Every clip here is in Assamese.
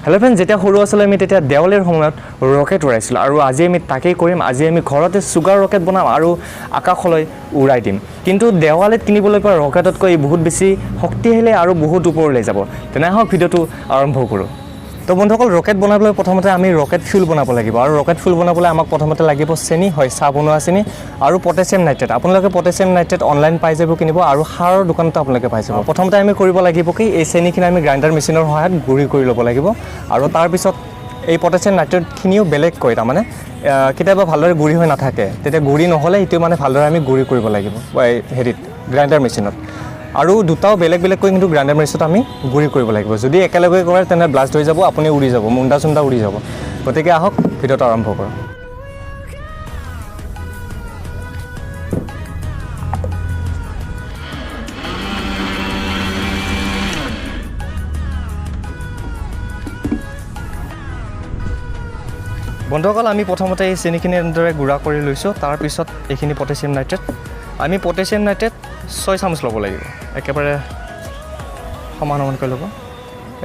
হেল্ল' ফ্ৰেণ্ড, যেতিয়া সৰু আছিলোঁ আমি তেতিয়া দেৱালীৰ সময়ত ৰকেট উৰাইছিলোঁ আৰু আজি আমি তাকেই কৰিম। আজি আমি ঘৰতে চুগাৰ ৰকেট বনাম আৰু আকাশলৈ উৰাই দিম। কিন্তু দেৱালীত কিনিবলৈ পোৱা ৰকেটতকৈ বহুত বেছি শক্তিশালী আৰু বহুত ওপৰলৈ যাব। তেনে হওক ভিডিঅ'টো আৰম্ভ কৰোঁ। তো বন্ধুসকল, ৰকেট বনাবলৈ প্ৰথমতে আমি ৰকেট ফুয়েল বনাব লাগিব আৰু ৰকেট ফুয়েল বনাবলৈ আমাক প্ৰথমতে লাগিব চেনি, হয় চাহ বনোৱা চেনি আৰু পটাছিয়াম নাইট্ৰেট। আপোনালোকে পটাছিয়াম নাইট্ৰেট অনলাইন পাই যাব কিনিব আৰু সাৰৰ দোকানতো আপোনালোকে পাই যাব। প্ৰথমতে আমি কৰিব লাগিব কি, এই চেনিখিনি আমি গ্ৰাইণ্ডাৰ মেচিনৰ সহায়ত গুড়ি কৰি ল'ব লাগিব আৰু তাৰপিছত এই পটাছিয়াম নাইট্ৰেটখিনিও বেলেগকৈ তাৰমানে কেতিয়াবা ভালদৰে গুড়ি হৈ নাথাকে, তেতিয়া গুড়ি নহ'লে এইটো মানে ভালদৰে আমি গুড়ি কৰিব লাগিব হেৰিত গ্ৰাইণ্ডাৰ মেচিনত। আৰু দুটাও বেলেগ বেলেগকৈ কিন্তু গ্ৰাইণ্ডাৰ মেচিনত আমি গুড়ি কৰিব লাগিব। যদি একেলগে কৰে তেনে ব্লাষ্ট হৈ যাব, আপুনি উৰি যাব, মুণ্ডা চুণ্ডা উৰি যাব। গতিকে আহক ভিডিঅ'টো আৰম্ভ কৰোঁ। বন্ধুসকল, আমি প্ৰথমতে এই চেনিখিনি এনেদৰে গুড়া কৰি লৈছোঁ। তাৰপিছত এইখিনি পটাছিয়াম নাইট্ৰেট, আমি পটাছিয়াম নাইট্ৰেট 6 চামুচ ল'ব লাগিব। একেবাৰে সমান সমানকৈ ল'ব।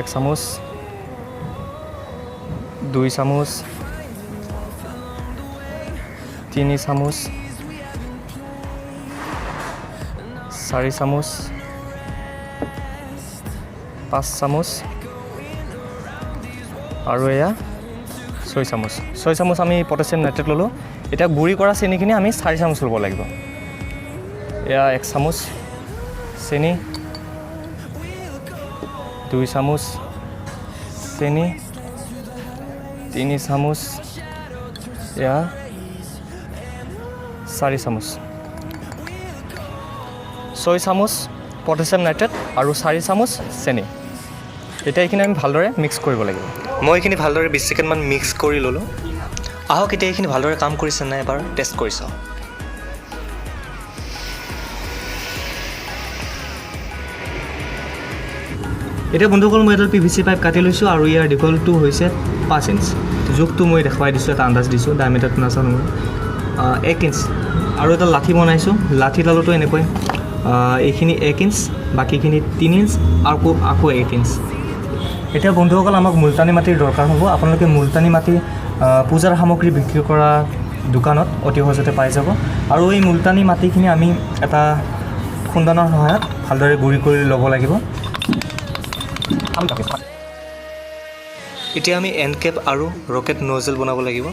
1 চামুচ, 2 চামুচ, 3 চামুচ, 4 চামুচ, 5 চামুচ আৰু এয়া 6 চামুচ। 6 চামুচ আমি পটাছিয়াম নাইট্ৰেট ল'লোঁ। এতিয়া গুড়ি কৰা চেনিখিনি আমি 4 চামুচ ল'ব লাগিব। এয়া 1 চামুচ চেনি, 2 চামুচ চেনি, 3 চামুচ, এয়া 4 চামুচ। 6 চামুচ পটাছিয়াম নাইট্ৰেট আৰু 4 চামুচ চেনি। এতিয়া এইখিনি আমি ভালদৰে মিক্স কৰিব লাগিব। মই এইখিনি ভালদৰে 20 ছেকেণ্ডমান মিক্স কৰি ল'লোঁ। আহক এতিয়া এইখিনি ভালদৰে কাম কৰিছে নাই এবাৰ টেষ্ট কৰি চাওঁ। এতিয়া বন্ধুসকল, মই এডাল PVC পাইপ কাটি লৈছোঁ আৰু ইয়াৰ দীঘলটো হৈছে 5 ইঞ্চ। জোখটো মই দেখুৱাই দিছোঁ, এটা আন্দাজ দিছোঁ, ডায়মিটাৰটো নাজানো মই। 1 ইঞ্চ আৰু এডাল লাঠি বনাইছোঁ। লাঠিডালতো এনেকৈ এইখিনি 1 ইঞ্চ, বাকীখিনি 3 ইঞ্চ আৰু আকৌ 1 ইঞ্চ। এতিয়া বন্ধুসকল, আমাক মুলতানী মাটিৰ দৰকাৰ হ'ব। আপোনালোকে মুলতানী মাটি পূজাৰ সামগ্ৰী বিক্ৰী কৰা দোকানত অতি সহজতে পাই যাব। আৰু এই মুলতানী মাটিখিনি আমি এটা খুন্দনৰ সহায়ত ভালদৰে গুড়ি কৰি ল'ব লাগিব। এতিয়া আমি এণ্ড কেপ আৰু ৰকেট নজেল বনাব লাগিব।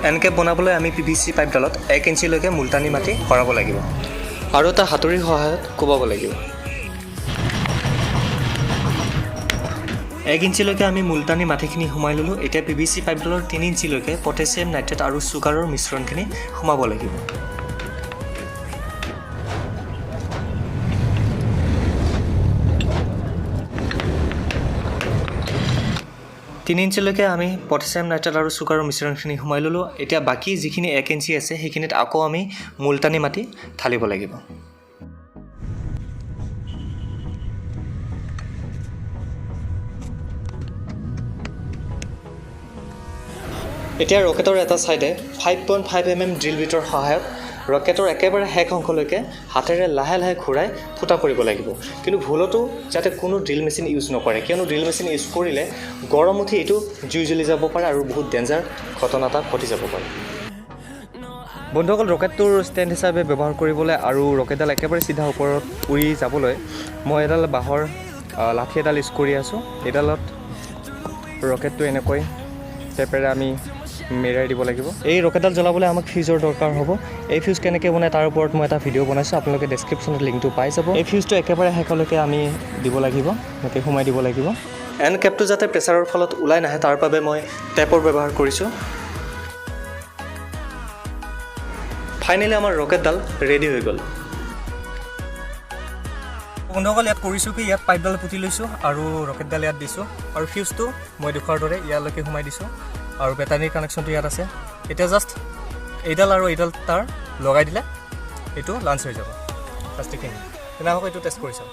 এণ্ড কেপ বনাবলৈ আমি PVC পাইপডালত 1 ইঞ্চিলৈকে মুলতানী মাটি ভৰাব লাগিব আৰু এটা হাতুৰিৰ সহায়ত কোবাব লাগিব। 1 ইঞ্চিলৈকে আমি মুলতানী মাটিখিনি সোমাই ল'লোঁ। এতিয়া PVC পাইপডালৰ 3 ইঞ্চিলৈকে পটাছিয়াম নাইট্ৰেট আৰু চুগাৰৰ মিশ্ৰণখিনি সোমাব লাগিব। তিনি ইঞ্চিলৈকে আমি পটাছিয়াম নাইট্ৰেট আৰু চুগাৰৰ মিশ্ৰণখিনি সোমাই ল'লোঁ। এতিয়া বাকী যিখিনি 1 ইঞ্চি আছে সেইখিনিত আকৌ আমি মুলতানী মাটি ঢালিব লাগিব। এতিয়া ৰকেটৰ এটা ছাইডে 5.5 mm ড্ৰিল বিটৰ সহায়ত ৰকেটৰ একেবাৰে শেষ অংশলৈকে হাতেৰে লাহে লাহে ঘূৰাই ফুটা কৰিব লাগিব। কিন্তু ভুলতো যাতে কোনো ড্ৰিল মেচিন ইউজ নকৰে, কিয়নো ড্ৰিল মেচিন ইউজ কৰিলে গৰম উঠি এইটো জুই জ্বলি যাব পাৰে আৰু বহুত ডেঞ্জাৰ ঘটনা এটা ঘটি যাব পাৰে। বন্ধুসকল, ৰকেটটোৰ ষ্টেণ্ড হিচাপে ব্যৱহাৰ কৰিবলৈ আৰু ৰকেটডাল একেবাৰে চিধা ওপৰত উৰি যাবলৈ মই এডাল বাঁহৰ লাঠি এডাল ইউজ কৰি আছোঁ। এইডালত ৰকেটটো এনেকৈ টেপেৰে আমি মেৰাই দিব লাগিব। এই ৰকেটডাল জ্বলাবলৈ আমাক ফিউজৰ দৰকাৰ হ'ব। এই ফিউজ কেনেকৈ বনায় তাৰ ওপৰত মই এটা ভিডিঅ' বনাইছোঁ, আপোনালোকে ডেছক্ৰিপশ্যনত লিংকটো পাই যাব। এই ফিউজটো একেবাৰে শেষলৈকে আমি দিব লাগিব, এনেকৈ সোমাই দিব লাগিব। এণ্ড কেপটো যাতে প্ৰেছাৰৰ ফলত ওলাই নাহে তাৰ বাবে মই টেপৰ ব্যৱহাৰ কৰিছোঁ। ফাইনেলি আমাৰ ৰকেটডাল ৰেডি হৈ গ'ল। বন্ধুসকল, ইয়াত কৰিছোঁ কি, ইয়াত পাইপডাল পুতি লৈছোঁ আৰু ৰকেটডাল ইয়াত দিছোঁ আৰু ফিউজটো মই দেখুৱাৰ দৰে ইয়ালৈকে সোমাই দিছোঁ আৰু বেটাৰীৰ কানেকশ্যনটো ইয়াত আছে। এতিয়া জাষ্ট এইডাল আৰু এইডাল তাৰ লগাই দিলে এইটো লাঞ্চ হৈ যাব প্লাষ্টিকখিনি। তেনেহ'লে এইটো টেষ্ট কৰি চাওঁ।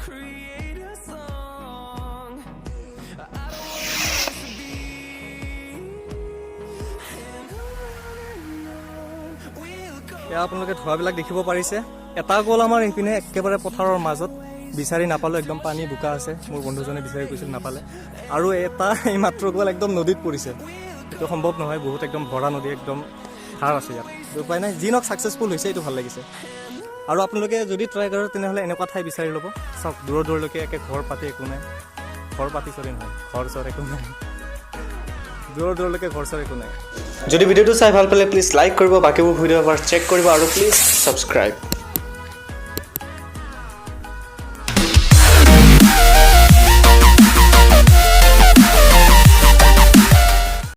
create a song. এয়া আপোনালোকে ধোঁৱাবিলাক দেখিব পাৰিছে এটা গ'ল আমাৰ এইপিনে একেবাৰে পথাৰৰ মাজত বিচাৰি নাপালোঁ একদম পানী বোকা আছে মোৰ বন্ধুজনে বিচাৰি গৈছিল নাপালে আৰু এটা এই মাত্ৰ গ'ল একদম নদীত পৰিছে এইটো সম্ভৱ নহয় বহুত একদম ভৰা নদী একদম সাৰ আছে ইয়াত উপায় নাই যি নহওক ছাকচেছফুল হৈছে এইটো ভাল লাগিছে আৰু আপোনালোকে যদি ট্ৰাই কৰে তেনেহ'লে এনেকুৱা ঠাই বিচাৰি ল'ব চাওক দূৰলৈকে একে ঘৰ পাতি একো নাই ঘৰ পাতি চলি নহয় ঘৰ চৰ একো নাই দূৰলৈকে ঘৰ চৰ একো নাই যদি ভিডিঅ'টো চাই ভাল পালে প্লিজ লাইক কৰিব বাকীবোৰ ভিডিঅ' এবাৰ চেক কৰিব আৰু প্লিজ ছাবস্ক্ৰাইব